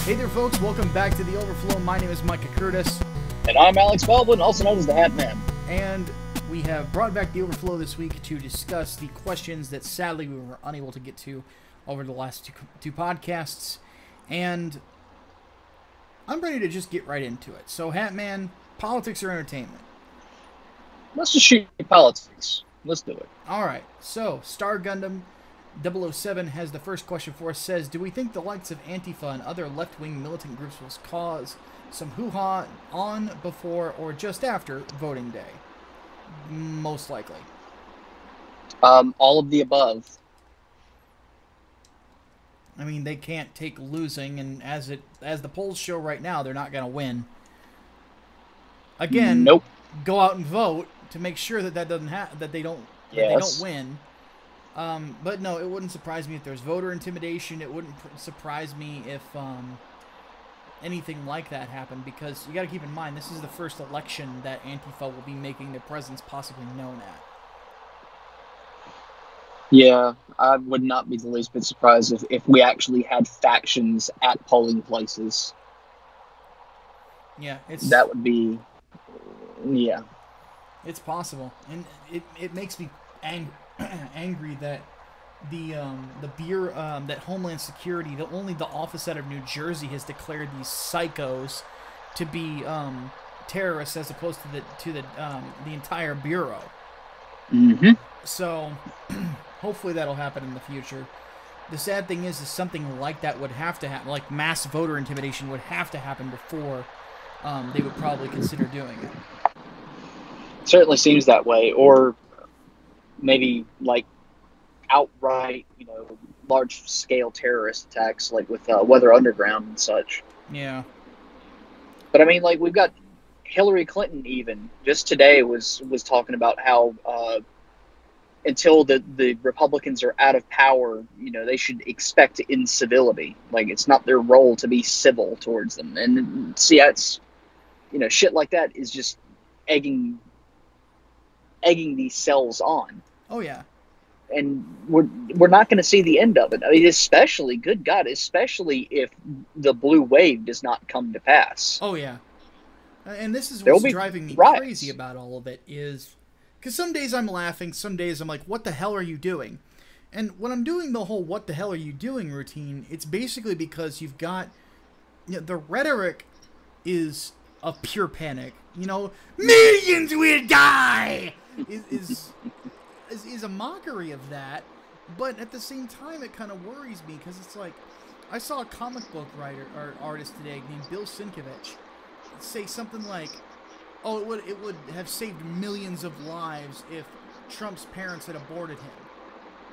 Hey there, folks. Welcome back to the Overflow. My name is Micah Curtis. And I'm Alex Baldwin, also known as the Hatman. And we have brought back the Overflow this week to discuss the questions that sadly we were unable to get to over the last two podcasts. And I'm ready to just get right into it. So, Hatman, politics or entertainment? Let's just shoot politics. Let's do it. All right. So, Star Gundam 007 has the first question for us. Says, do we think the likes of Antifa and other left-wing militant groups will cause some hoo-ha on, before, or just after voting day? Most likely. All of the above. I mean, they can't take losing, and as the polls show right now, they're not going to win. Again, Nope. Go out and vote to make sure that doesn't that they don't win. But no, it wouldn't surprise me if there's voter intimidation. It wouldn't surprise me if anything like that happened, because you got to keep in mind, this is the first election that Antifa will be making their presence possibly known at. Yeah, I would not be the least bit surprised if we actually had factions at polling places. Yeah, that would be, yeah. It's possible, and it makes me angry that the beer that Homeland Security, only the office out of New Jersey has declared these psychos to be terrorists, as opposed to the entire bureau. Mm-hmm. So hopefully that'll happen in the future. The sad thing is something like that would have to happen, like mass voter intimidation would have to happen before they would probably consider doing it. Certainly seems that way, or maybe like outright, large-scale terrorist attacks, like with Weather Underground and such. Yeah. But I mean, like, we've got Hillary Clinton even just today was talking about how until the Republicans are out of power, they should expect incivility. Like, it's not their role to be civil towards them. And see, that's, shit like that is just egging these cells on. Oh yeah. And we're not going to see the end of it. I mean, especially, good God, especially if the blue wave does not come to pass. Oh yeah. And this is what's driving me crazy about all of it, is because some days I'm laughing, some days I'm like, what the hell are you doing? And when I'm doing the whole what the hell are you doing routine, it's basically because you've got, the rhetoric is of pure panic. Millions will die! Is a mockery of that, but at the same time, it kind of worries me, because it's like, I saw a comic book writer or artist today named Bill Sienkiewicz say something like, "Oh, it would have saved millions of lives if Trump's parents had aborted him."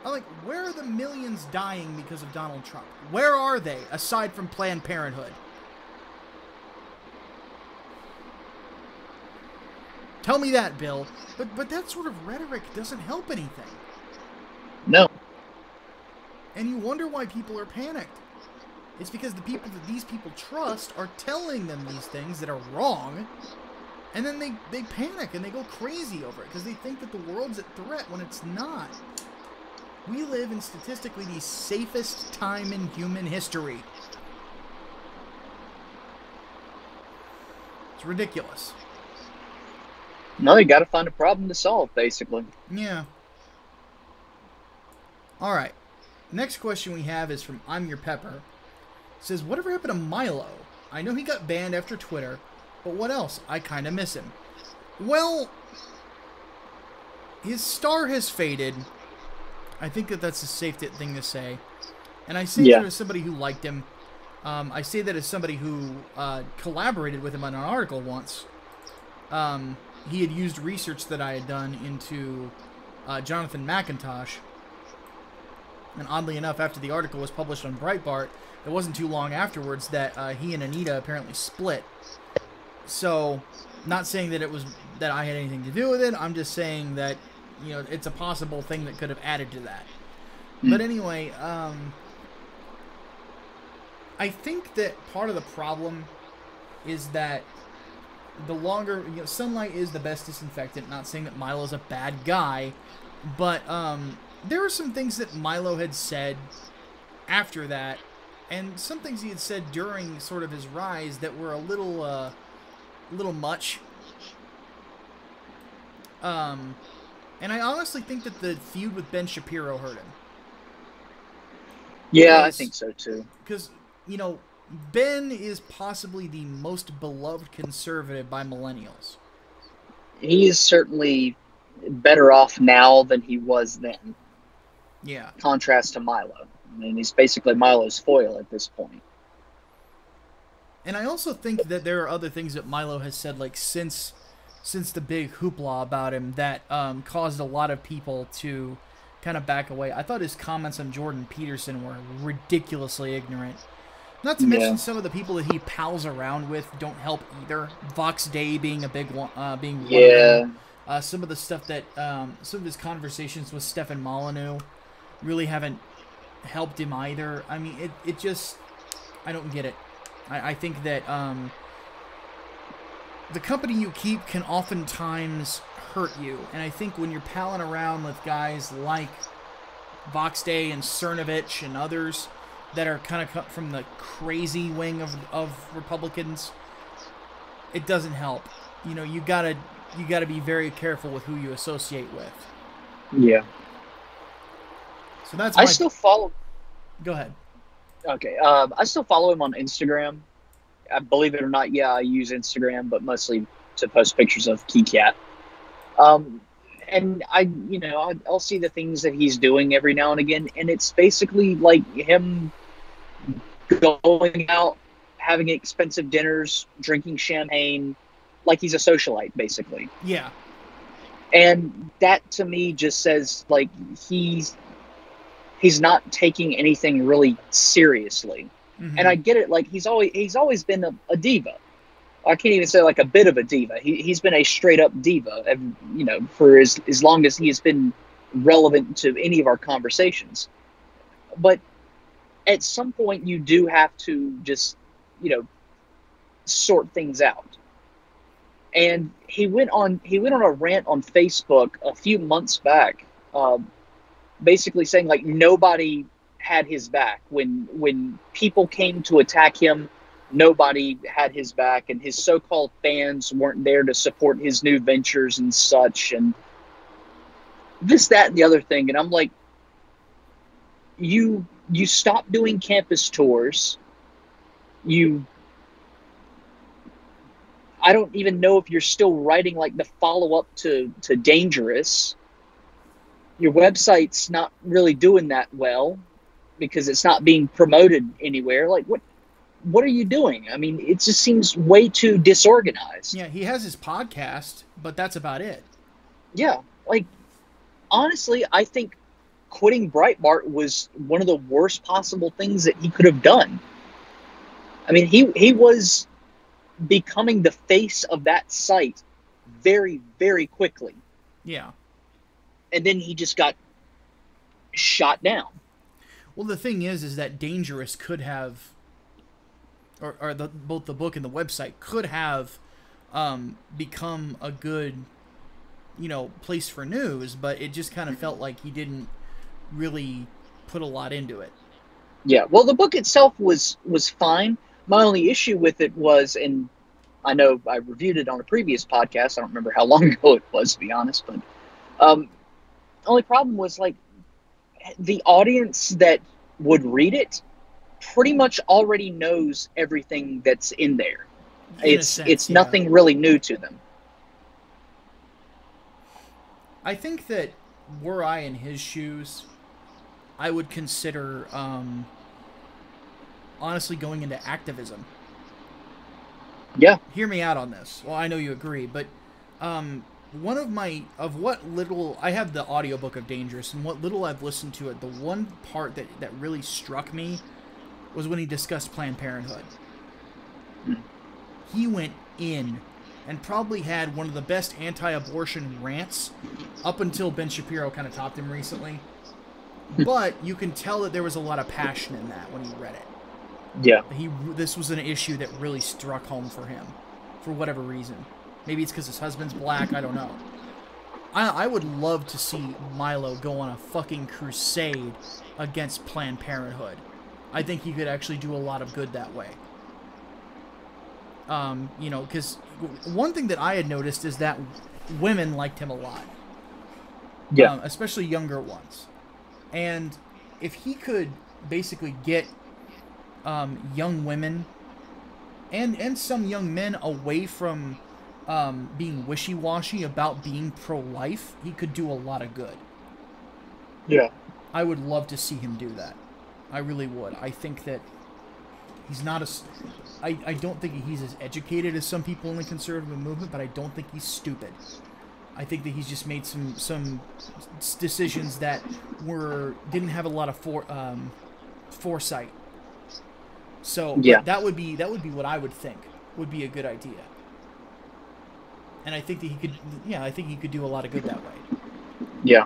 I'm like, where are the millions dying because of Donald Trump? Where are they, aside from Planned Parenthood? Tell me that, Bill. But that sort of rhetoric doesn't help anything. No. And you wonder why people are panicked. It's because the people that these people trust are telling them these things that are wrong, and then they panic and they go crazy over it because they think that the world's at threat when it's not. We live in statistically the safest time in human history. It's ridiculous. No, you got to find a problem to solve, basically. Yeah. All right. Next question we have is from I'm Your Pepper. It says, whatever happened to Milo? I know he got banned after Twitter, but what else? I kind of miss him. Well, his star has faded. I think that's a safe thing to say. And I say that as somebody who liked him. I say that as somebody who collaborated with him on an article once. He had used research that I had done into Jonathan McIntosh. And oddly enough, after the article was published on Breitbart, it wasn't too long afterwards that he and Anita apparently split. So, not saying that that I had anything to do with it. I'm just saying that, it's a possible thing that could have added to that. But anyway, I think that part of the problem is that the longer, sunlight is the best disinfectant. Not saying that Milo's a bad guy, but there were some things that Milo had said after that and some things he had said during sort of his rise that were a little much. And I honestly think that the feud with Ben Shapiro hurt him. Yeah, I think so too. Because, you know, Ben is possibly the most beloved conservative by millennials. He is certainly better off now than he was then. Yeah. Contrast to Milo. I mean, he's basically Milo's foil at this point. And I also think that there are other things that Milo has said, like, since the big hoopla about him that caused a lot of people to kind of back away. I thought his comments on Jordan Peterson were ridiculously ignorant. Not to mention some of the people that he pals around with don't help either. Vox Day being a big one, being one of them. Some of the stuff that some of his conversations with Stefan Molyneux really haven't helped him either. I mean, it just, I don't get it. I think that the company you keep can oftentimes hurt you, and I think when you're palling around with guys like Vox Day and Cernovich and others that are kind of cut from the crazy wing of Republicans, it doesn't help. You know, you gotta be very careful with who you associate with. Yeah. So that's. I still follow. Go ahead. Okay. I still follow him on Instagram. Believe it or not, yeah, I use Instagram, but mostly to post pictures of KeyCat. And I'll see the things that he's doing every now and again, and it's basically like him going out, having expensive dinners, drinking champagne, like he's a socialite, basically. Yeah. And that to me just says like he's not taking anything really seriously. Mm-hmm. And I get it, like he's always been a diva. I can't even say like a bit of a diva. He's been a straight up diva, you know, for as long as he has been relevant to any of our conversations. But at some point, you do have to just, you know, sort things out. And he went on a rant on Facebook a few months back, basically saying like nobody had his back when people came to attack him. Nobody had his back, and his so-called fans weren't there to support his new ventures and such, and this, that, and the other thing. And I'm like, you stopped doing campus tours. I don't even know if you're still writing like the follow-up to Dangerous. Your website's not really doing that well because it's not being promoted anywhere. Like, what are you doing? I mean, it just seems way too disorganized. Yeah, he has his podcast, but that's about it. Yeah, like, honestly, I think quitting Breitbart was one of the worst possible things that he could have done. I mean, he was becoming the face of that site very, very quickly. Yeah. And then he just got shot down. Well, the thing is that Dangerous could have, or both the book and the website could have become a good, you know, place for news, but it just kind of felt like he didn't really put a lot into it. Yeah, well, the book itself was fine. My only issue with it was, and I know I reviewed it on a previous podcast, I don't remember how long ago it was, to be honest, but the only problem was, like, the audience that would read it pretty much already knows everything that's in there. It's nothing really new to them. I think that were I in his shoes, I would consider honestly going into activism. Yeah. Hear me out on this. Well, I know you agree, but one of what little I have the audiobook of Dangerous, and what little I've listened to it, the one part that really struck me was when he discussed Planned Parenthood. He went in and probably had one of the best anti-abortion rants up until Ben Shapiro kind of topped him recently. But you can tell that there was a lot of passion in that when he read it. Yeah. This was an issue that really struck home for him, for whatever reason. Maybe it's because his husband's black, I don't know. I would love to see Milo go on a fucking crusade against Planned Parenthood. I think he could actually do a lot of good that way. You know, because one thing that I had noticed is that women liked him a lot. Yeah. Especially younger ones. And if he could basically get young women and some young men away from being wishy-washy about being pro-life, he could do a lot of good. Yeah. I would love to see him do that. I really would. I think that he's not as... I don't think he's as educated as some people in the conservative movement, but I don't think he's stupid. I think that he's just made some decisions that didn't have a lot of foresight. So yeah, that would be what I would think would be a good idea. And I think that he could do a lot of good that way. Yeah.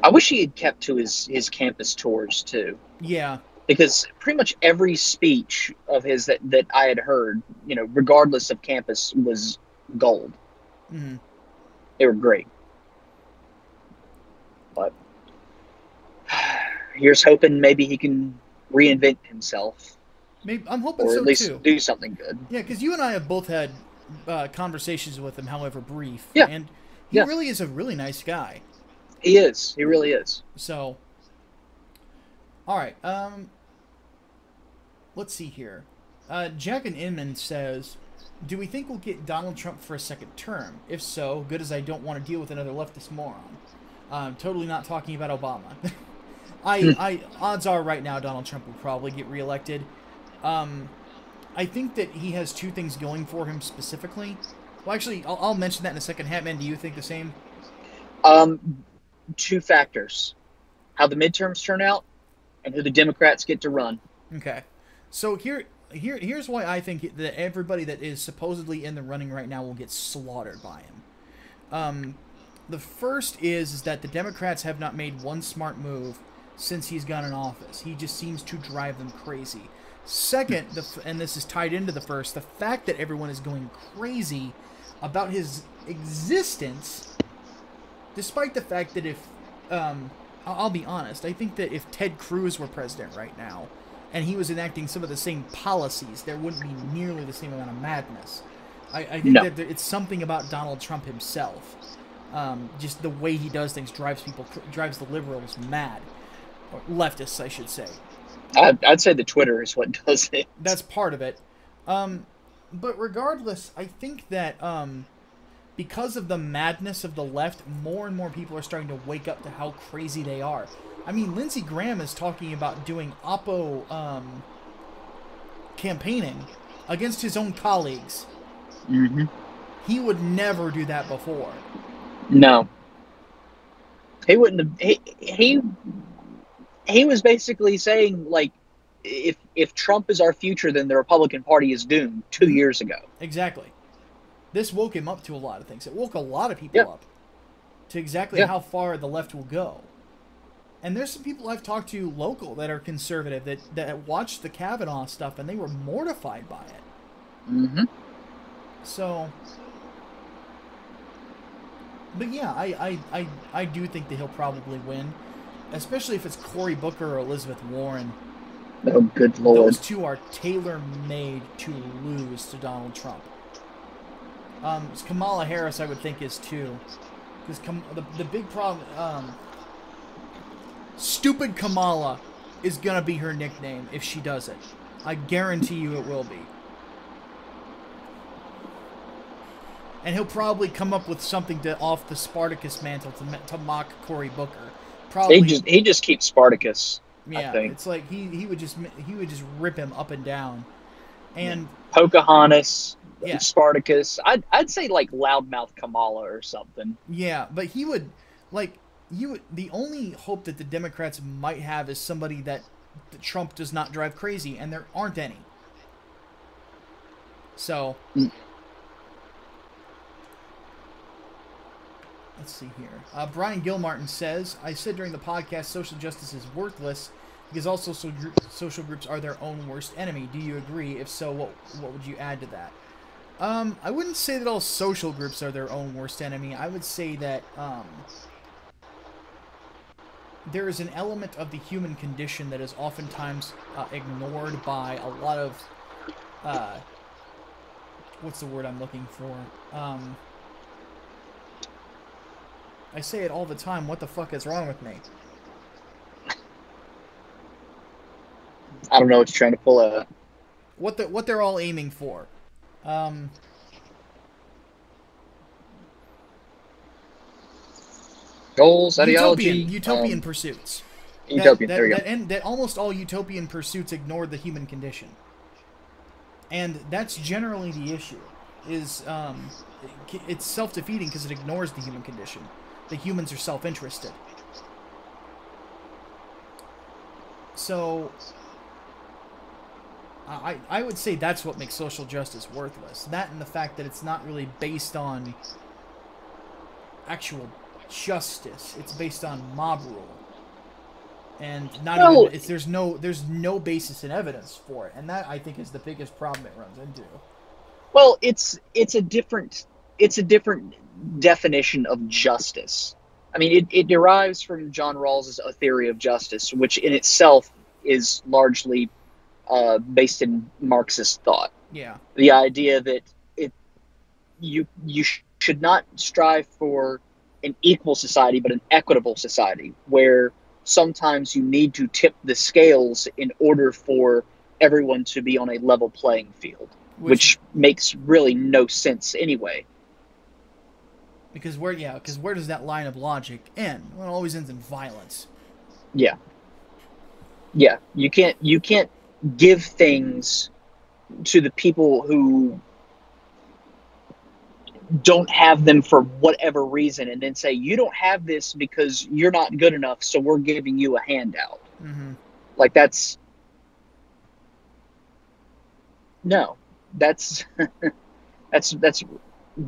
I wish he had kept to his campus tours too. Yeah. Because pretty much every speech of his that I had heard, you know, regardless of campus, was gold. Mm-hmm. They were great. But here's hoping maybe he can reinvent himself. Maybe I'm hoping or so at least too. Do something good. Yeah, because you and I have both had conversations with him, however brief. Yeah. And he really is a really nice guy. He is. He really is. So, all right. Let's see here. Jack and Inman says, do we think we'll get Donald Trump for a second term? If so, good, as I don't want to deal with another leftist moron. Totally not talking about Obama. Odds are right now Donald Trump will probably get reelected. I think that he has two things going for him specifically. Well, actually, I'll mention that in a second. Hatman, do you think the same? Two factors: how the midterms turn out, and who the Democrats get to run. Okay, so here's why I think that everybody that is supposedly in the running right now will get slaughtered by him. The first is that the Democrats have not made one smart move since he's gone in office. He just seems to drive them crazy. Second, and this is tied into the first, the fact that everyone is going crazy about his existence, despite the fact that if, I'll be honest, I think that if Ted Cruz were president right now, and he was enacting some of the same policies, there wouldn't be nearly the same amount of madness. I think that it's something about Donald Trump himself. Just the way he does things drives the liberals mad. Or leftists, I should say. I'd say the Twitter is what does it. That's part of it. But regardless, I think that because of the madness of the left, more and more people are starting to wake up to how crazy they are. I mean, Lindsey Graham is talking about doing Oppo campaigning against his own colleagues. Mm-hmm. He would never do that before. No. He wouldn't have... He was basically saying, like, if Trump is our future, then the Republican Party is doomed 2 years ago. Exactly. This woke him up to a lot of things. It woke a lot of people up to exactly how far the left will go. And there's some people I've talked to local that are conservative that watched the Kavanaugh stuff, and they were mortified by it. Mm-hmm. So... But yeah, I do think that he'll probably win. Especially if it's Cory Booker or Elizabeth Warren. Oh, good Lord. Those two are tailor-made to lose to Donald Trump. Kamala Harris, I would think, is too. Because the big problem... Stupid Kamala is going to be her nickname if she does it. I guarantee you it will be. And he'll probably come up with something off the Spartacus mantle to mock Cory Booker. Probably, he just keeps Spartacus. Yeah, I think. It's like he would just rip him up and down, and Pocahontas, Spartacus. I'd say like loudmouth Kamala or something. Yeah, but he would the only hope that the Democrats might have is somebody that Trump does not drive crazy, and there aren't any. So. Let's see here. Brian Gilmartin says, I said during the podcast social justice is worthless because all social groups are their own worst enemy. Do you agree? If so, what would you add to that? I wouldn't say that all social groups are their own worst enemy. I would say that there is an element of the human condition that is oftentimes ignored by a lot of what's the word I'm looking for? I say it all the time. What the fuck is wrong with me? I don't know what you're trying to pull out. What they're all aiming for. Goals, ideology, utopian pursuits. Utopian. There you go. That almost all utopian pursuits ignore the human condition, and that's generally the issue. Is it's self-defeating because it ignores the human condition. The humans are self-interested. So I would say that's what makes social justice worthless. That and the fact that it's not really based on actual justice. It's based on mob rule. And there's no basis in evidence for it. And that, I think, is the biggest problem it runs into. Well, it's a different definition of justice. I mean, it derives from John Rawls's A Theory of Justice, which in itself is largely based in Marxist thought. Yeah. The idea that you should not strive for an equal society, but an equitable society, where sometimes you need to tip the scales in order for everyone to be on a level playing field, which makes really no sense anyway. Because where does that line of logic end? Well, it always ends in violence. Yeah. Yeah. You can't give things to the people who don't have them for whatever reason and then say, you don't have this because you're not good enough, so we're giving you a handout. Mm-hmm. Like, that's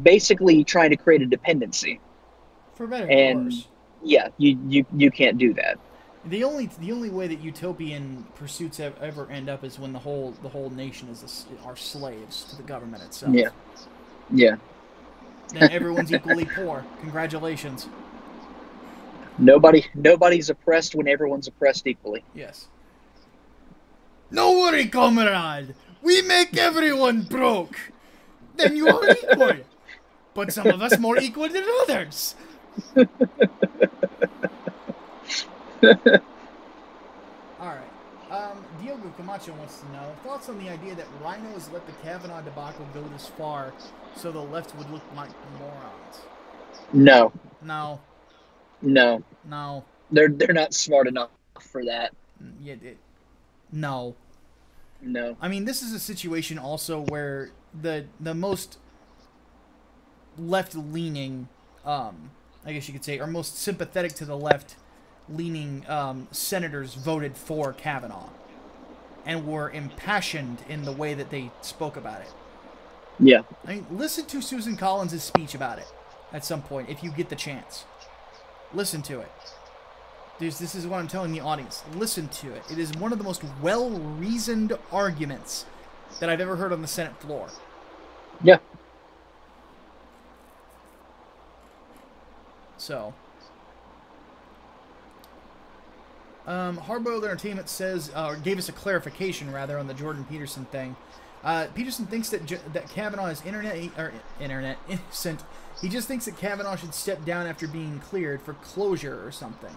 basically trying to create a dependency. For better or worse. Yeah, you can't do that. The only way that utopian pursuits ever end up is when the whole nation are slaves to the government itself. Yeah. Yeah. Then everyone's equally poor. Congratulations. Nobody's oppressed when everyone's oppressed equally. Yes. No worry, comrade. We make everyone broke. Then you are equal. But some of us more equal than others. Alright. Diogo Camacho wants to know, thoughts on the idea that rhinos let the Kavanaugh debacle go this far so the left would look like morons? No. No. No. No. They're not smart enough for that. Yeah, no. No. I mean, this is a situation also where the most left-leaning, I guess you could say, or most sympathetic to the left-leaning senators voted for Kavanaugh and were impassioned in the way that they spoke about it. Yeah. I mean, listen to Susan Collins' speech about it at some point if you get the chance. Listen to it. This is what I'm telling the audience. Listen to it. It is one of the most well-reasoned arguments that I've ever heard on the Senate floor. Yeah. So. Hardboiled Entertainment says, or gave us a clarification, rather, on the Jordan Peterson thing. Peterson thinks that Kavanaugh is internet innocent. He just thinks that Kavanaugh should step down after being cleared for closure or something.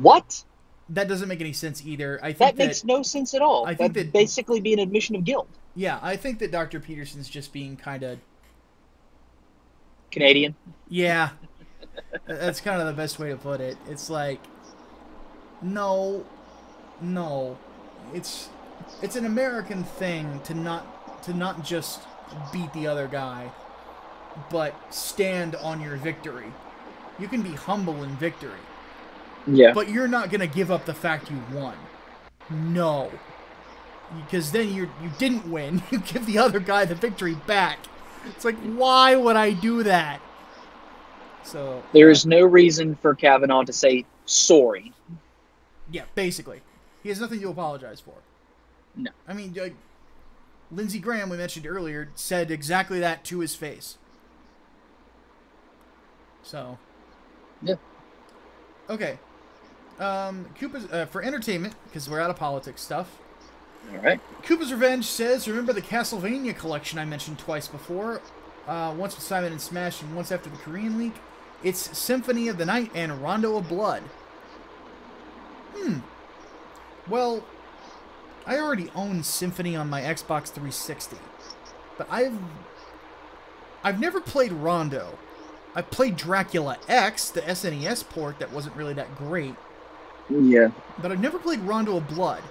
What? That doesn't make any sense either. I think that makes no sense at all. I think that basically be an admission of guilt. Yeah, I think that Dr. Peterson's just being kind of Canadian. Yeah, that's kind of the best way to put it. It's like, no, it's an American thing to not just beat the other guy, but stand on your victory. You can be humble in victory. Yeah. But you're not going to give up the fact you won. No. Because then you didn't win. You give the other guy the victory back. It's like, why would I do that? So there is no reason for Kavanaugh to say sorry. Yeah, basically. He has nothing to apologize for. No. I mean, Lindsey Graham, we mentioned earlier, said exactly that to his face. So. Yeah. Okay. Koopa's for entertainment, because we're out of politics stuff. All right. Koopa's Revenge says, remember the Castlevania collection I mentioned twice before? Once with Simon and Smash and once after the Korean leak. It's Symphony of the Night and Rondo of Blood. Well, I already own Symphony on my Xbox 360. But I've never played Rondo. I played Dracula X, the SNES port that wasn't really that great. Yeah. But I've never played Rondo of Blood.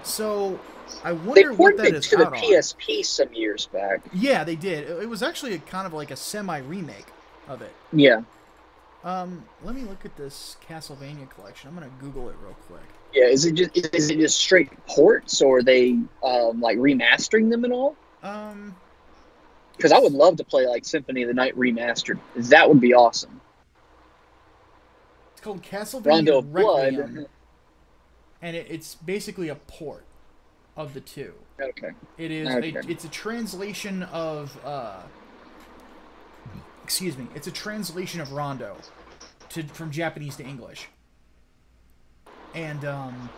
So, I wonder what that is to the out PSP some years back. Yeah, they did. It was actually kind of like a semi-remake of it. Yeah. Let me look at this Castlevania collection. I'm gonna Google it real quick. Yeah, is it just straight ports, or are they like remastering them and all? Because I would love to play like Symphony of the Night remastered. That would be awesome. It's called Castlevania Rondo of Requiem, Blood. and it's basically a port of the two. Okay. It is. Okay. It's a translation of. Excuse me. It's a translation of Rondo, from Japanese to English. And then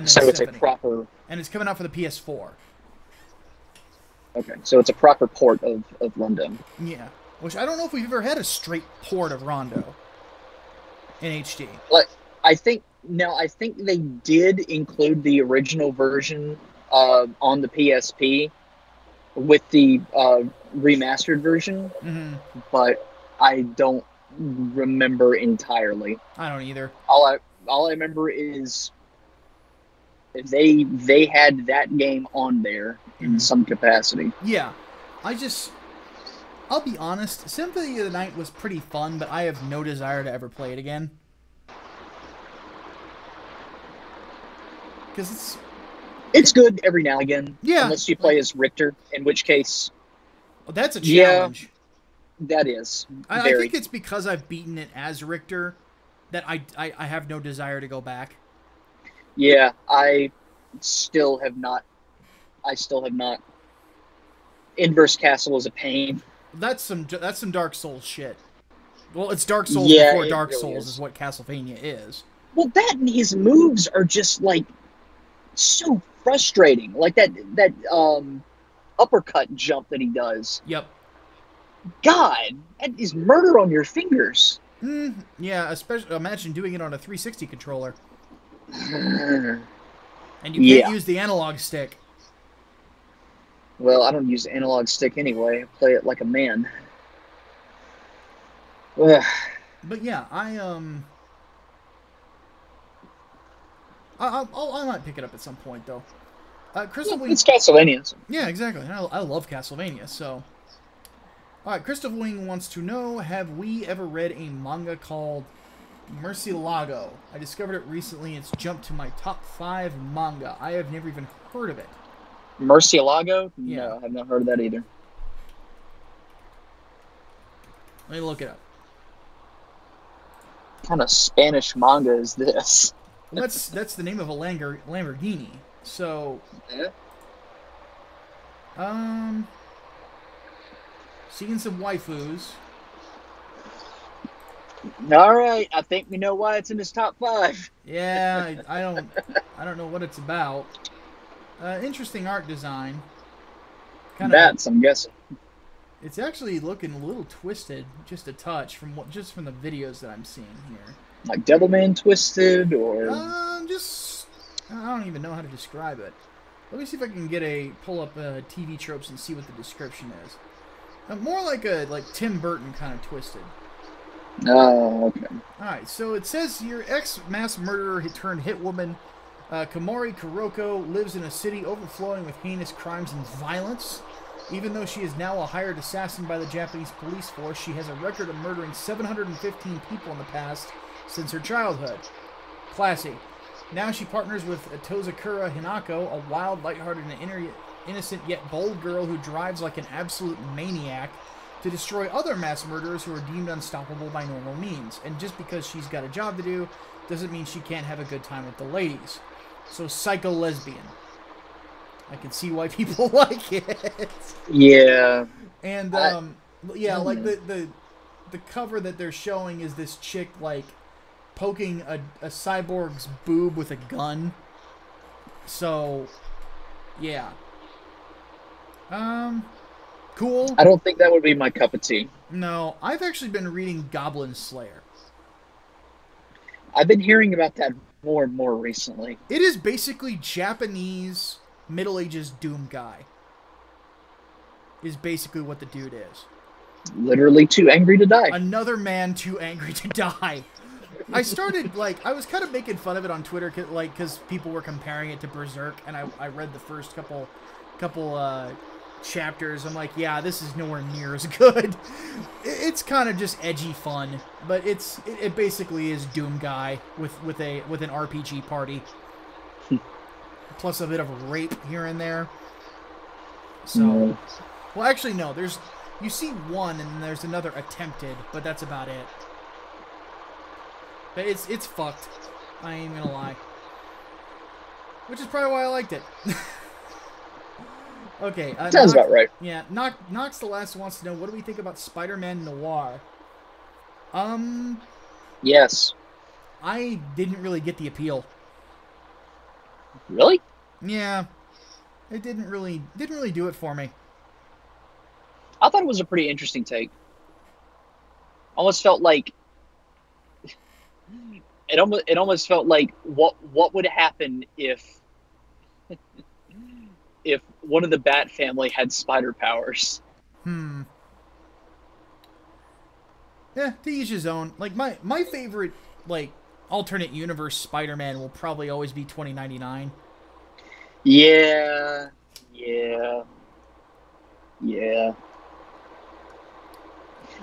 so it's Symphony. a proper. And it's coming out for the PS4. Okay, so it's a proper port of Rondo. Yeah, which I don't know if we've ever had a straight port of Rondo in HD. Like, I think they did include the original version on the PSP with the remastered version, but I don't remember entirely. I don't either. All I remember is they had that game on there in some capacity. Yeah, I'll be honest, Symphony of the Night was pretty fun, but I have no desire to ever play it again. Because it's good every now and again. Yeah. Unless you play as Richter, in which case... Well, that's a challenge. Yeah, that is. I think it's because I've beaten it as Richter that I have no desire to go back. Yeah, I still have not. Inverse Castle is a pain. That's some Dark Souls shit. Well, it's Dark Souls before Dark Souls is what Castlevania is. Well, that and his moves are just like so frustrating. Like that uppercut jump that he does. Yep. God, that is murder on your fingers. Yeah, especially imagine doing it on a 360 controller. And you can't use the analog stick. Well, I don't use the analog stick anyway. I play it like a man. Ugh. But yeah, I might pick it up at some point though. Crystal Wing. It's Castlevania. Yeah, exactly. I love Castlevania. So, all right, Crystal Wing wants to know: have we ever read a manga called Murcielago? I discovered it recently. It's jumped to my top 5 manga. I have never even heard of it. Murcielago? Yeah. No, I have not heard of that either. Let me look it up. What kind of Spanish manga is this? Well, that's the name of a Lamborghini. So, seeing some waifus. All right, I think we know why it's in his top 5. Yeah, I don't know what it's about. Interesting art design. That's, I'm guessing. It's actually looking a little twisted, just a touch from the videos that I'm seeing here. Like Devilman Twisted, or I don't even know how to describe it. Let me see if I can pull up TV tropes and see what the description is. More like Tim Burton kind of twisted. Oh, okay. Alright, so it says your ex-mass murderer turned hitwoman, Komori Kuroko, lives in a city overflowing with heinous crimes and violence. Even though she is now a hired assassin by the Japanese police force, she has a record of murdering 715 people in the past since her childhood. Classy. Now she partners with Tozakura Hinako, a wild, lighthearted, and innocent yet bold girl who drives like an absolute maniac to destroy other mass murderers who are deemed unstoppable by normal means. And just because she's got a job to do doesn't mean she can't have a good time with the ladies. So, psycho lesbian. I can see why people like it. Yeah. And yeah, like the cover that they're showing is this chick like poking a cyborg's boob with a gun. So, yeah. Cool. I don't think that would be my cup of tea. No, I've actually been reading Goblin Slayer. I've been hearing about that more and more recently. It is basically Japanese Middle Ages Doom guy. Is basically what the dude is. Literally too angry to die. Another man too angry to die. I started, like, I was kind of making fun of it on Twitter, like, because people were comparing it to Berserk, and I read the first couple chapters. I'm like, yeah, this is nowhere near as good. It's kind of just edgy fun, but it basically is Doom guy with an RPG party, plus a bit of rape here and there. So, well, actually, no. You see one, and then there's another attempted, but that's about it. But it's fucked. I ain't gonna lie. Which is probably why I liked it. Okay. Sounds about right. Yeah. Knox the Last wants to know, what do we think about Spider-Man Noir? Yes. I didn't really get the appeal. Really? Yeah. It didn't really do it for me. I thought it was a pretty interesting take. Almost felt like it almost felt like what would happen if one of the Bat family had spider powers. Yeah, to each his own. Like my favorite, like, alternate universe Spider-Man will probably always be 2099. Yeah.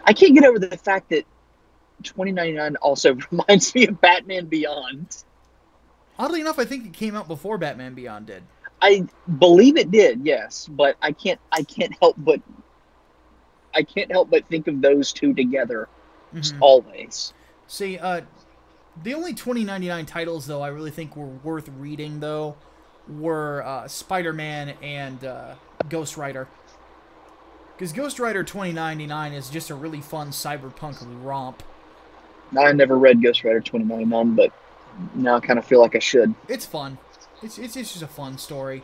I can't get over the fact that 2099 also reminds me of Batman Beyond. Oddly enough, I think it came out before Batman Beyond did. I believe it did, yes, but I can't help but think of those two together always. See, the only 2099 titles though I really think were worth reading though were Spider-Man and Ghost Rider. Because Ghost Rider 2099 is just a really fun cyberpunk romp. I never read Ghost Rider 2099, but now I kind of feel like I should. It's fun. It's just a fun story.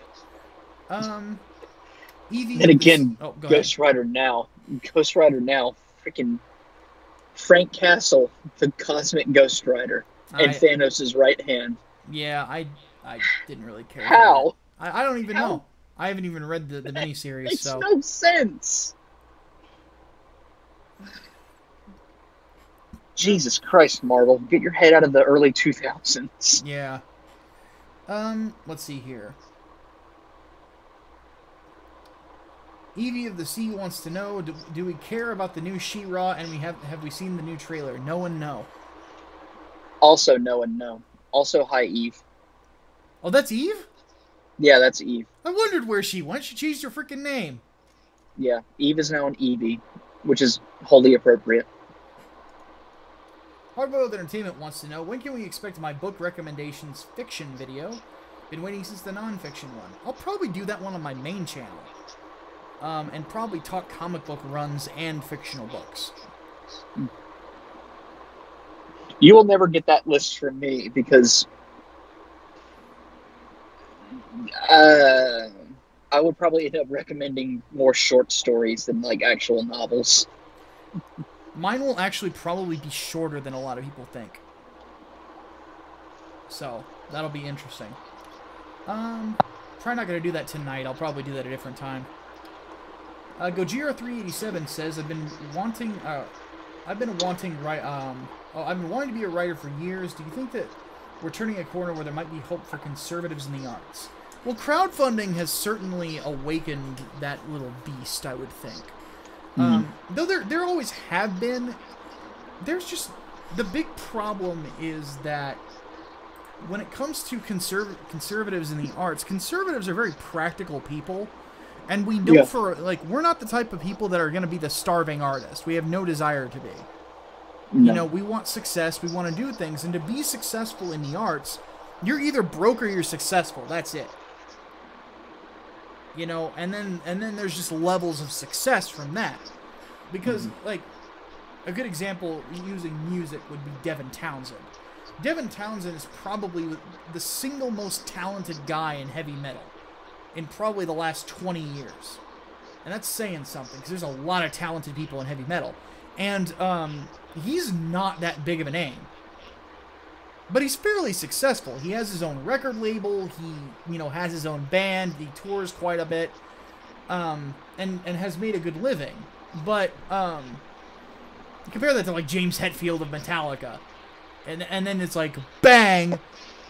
Evie. And again, Ghost Rider now, freaking Frank Castle, the cosmic Ghost Rider, and Thanos' right hand. Yeah, I didn't really care. How? I don't even know. I haven't even read the miniseries. Makes so no sense. Jesus Christ, Marvel, get your head out of the early 2000s. Yeah. Let's see here. Evie of the Sea wants to know, do we care about the new She-Ra, and have we seen the new trailer? No and no. Also no and no. Also, hi, Eve. Oh, that's Eve? Yeah, that's Eve. I wondered where she went. She changed her freaking name. Yeah, Eve is now an Evie, which is wholly appropriate. Hardboiled Entertainment wants to know, when can we expect my book recommendations fiction video? Been waiting since the non-fiction one. I'll probably do that one on my main channel. And probably talk comic book runs and fictional books. You will never get that list from me because I would probably end up recommending more short stories than like actual novels. Mine will actually probably be shorter than a lot of people think. So, that'll be interesting. Probably not going to do that tonight. I'll probably do that at a different time. Gojira387 says, I've been wanting to be a writer for years. Do you think that we're turning a corner where there might be hope for conservatives in the arts? Well, crowdfunding has certainly awakened that little beast, I would think. Though there always have been, there's just, the big problem is that when it comes to conservatives in the arts, conservatives are very practical people, and we know we're not the type of people that are going to be the starving artist. We have no desire to be. No. You know, we want success, we want to do things, and to be successful in the arts, you're either broke or you're successful. That's it. You know, and then there's just levels of success from that. Because, like, a good example using music would be Devin Townsend. Devin Townsend is probably the single most talented guy in heavy metal in probably the last 20 years. And that's saying something, because there's a lot of talented people in heavy metal. And he's not that big of a name. But he's fairly successful. He has his own record label. He, has his own band. He tours quite a bit. And has made a good living. But compare that to, like, James Hetfield of Metallica. And then it's like, bang!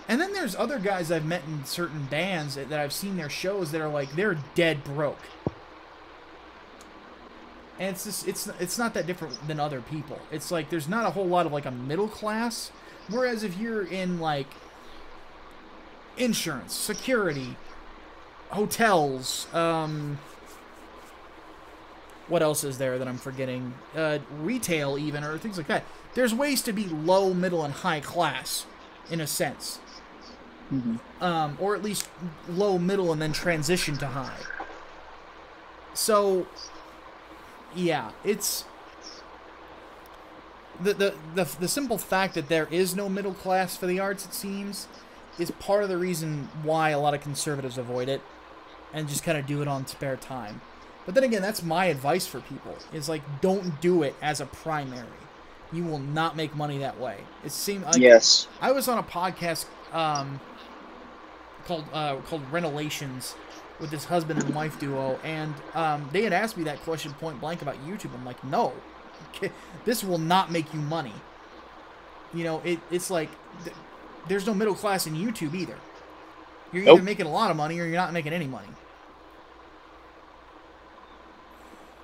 And then there's other guys I've met in certain bands that I've seen their shows that are like, they're dead broke. And it's just, it's not that different than other people. It's like, there's not a whole lot of, like, a middle class. Whereas if you're in, like, insurance, security, hotels, what else is there that I'm forgetting? Retail even, or things like that. There's ways to be low, middle, and high class, in a sense. Mm-hmm. Or at least low, middle, and then transition to high. So, yeah, it's... The simple fact that there is no middle class for the arts, it seems, is part of the reason why a lot of conservatives avoid it and just kind of do it on spare time. But then again, that's my advice for people, is like, don't do it as a primary. You will not make money that way. It seemed like... Yes. I was on a podcast called Renovations with this husband and wife duo, and they had asked me that question point blank about YouTube. I'm like, no. This will not make you money. It's like, there's no middle class in YouTube either. You're either making a lot of money or you're not making any money.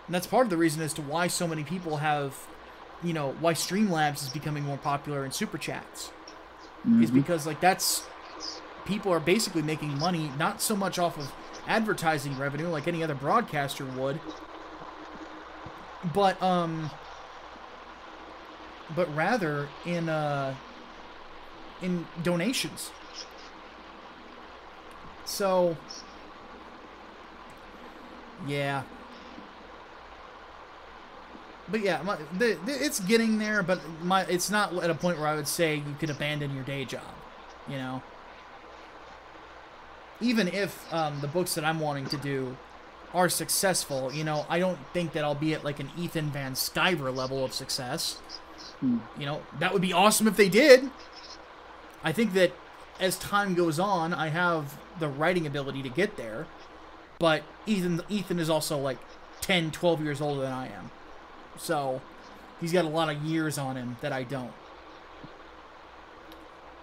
And that's part of the reason as to why so many people have, why Streamlabs is becoming more popular in Super Chats. Mm-hmm. Is because, like, people are basically making money, not so much off of advertising revenue like any other broadcaster would, but rather in donations. So, yeah. But yeah, it's getting there, but it's not at a point where I would say you could abandon your day job, Even if the books that I'm wanting to do are successful, I don't think that I'll be at like an Ethan Van Sciver level of success. That would be awesome if they did. I think that as time goes on, I have the writing ability to get there. But Ethan is also like 10, 12 years older than I am. So, he's got a lot of years on him that I don't.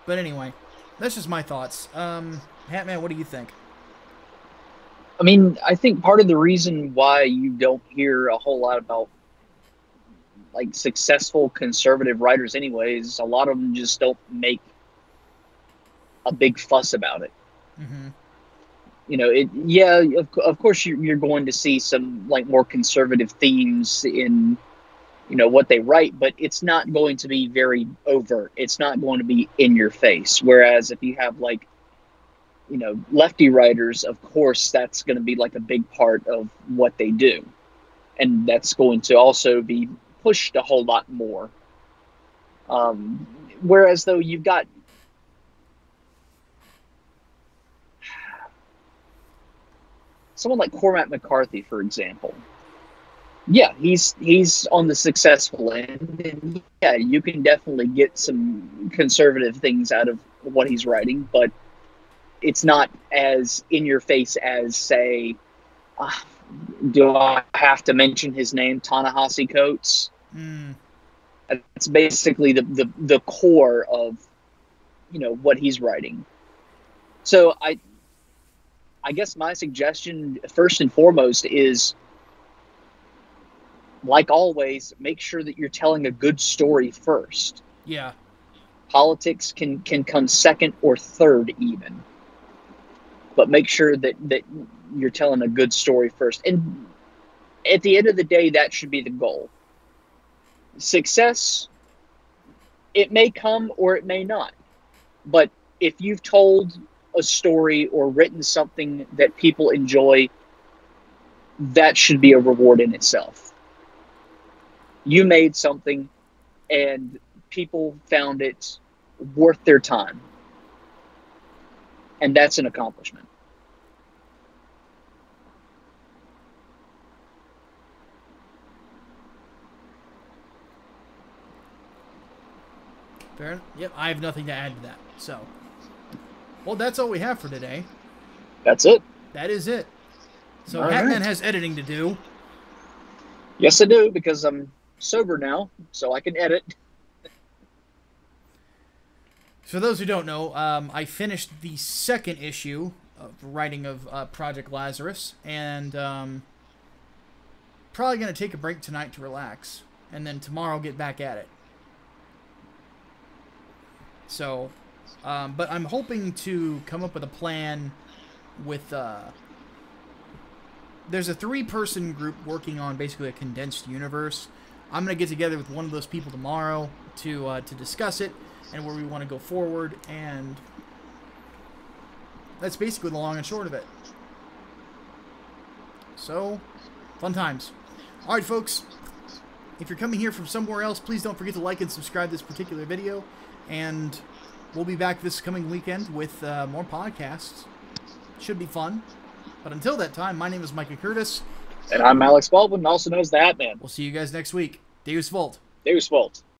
But anyway, that's just my thoughts. Hatman, what do you think? I mean, I think part of the reason why you don't hear a whole lot about, like, successful conservative writers anyways, a lot of them just don't make a big fuss about it. Mm-hmm. Of course you're going to see some, like, more conservative themes in, what they write, but it's not going to be very overt. It's not going to be in your face. Whereas if you have, like, lefty writers, of course, that's going to be like a big part of what they do. And that's going to also be pushed a whole lot more. Whereas though you've got someone like Cormac McCarthy, for example. Yeah, he's on the successful end, and yeah, you can definitely get some conservative things out of what he's writing, but it's not as in your face as, say, do I have to mention his name, Ta-Nehisi Coates? Mm. That's basically the core of, what he's writing. So I guess my suggestion, first and foremost, is, like always, make sure that you're telling a good story first. Yeah. Politics can come second or third even. But make sure that you're telling a good story first. And at the end of the day, that should be the goal. Success, it may come or it may not. But if you've told a story or written something that people enjoy, that should be a reward in itself. You made something and people found it worth their time. And that's an accomplishment. Fair enough. Yep, I have nothing to add to that. So, well, that's all we have for today. That's it. That is it. So, all Hatman right. has editing to do. Yes, I do, because I'm sober now, so I can edit. For those who don't know, I finished the second issue of writing of Project Lazarus, and probably going to take a break tonight to relax, and then tomorrow get back at it. So, but I'm hoping to come up with a plan with, there's a 3-person group working on basically a condensed universe. I'm going to get together with one of those people tomorrow to discuss it and where we want to go forward, and that's basically the long and short of it. So, fun times. Alright, folks, if you're coming here from somewhere else, please don't forget to like and subscribe to this particular video, and we'll be back this coming weekend with more podcasts. Should be fun. But until that time, my name is Micah Curtis. And I'm Alex Baldwin, also known as the Hatman. We'll see you guys next week. Deus Volt. Deus Volt.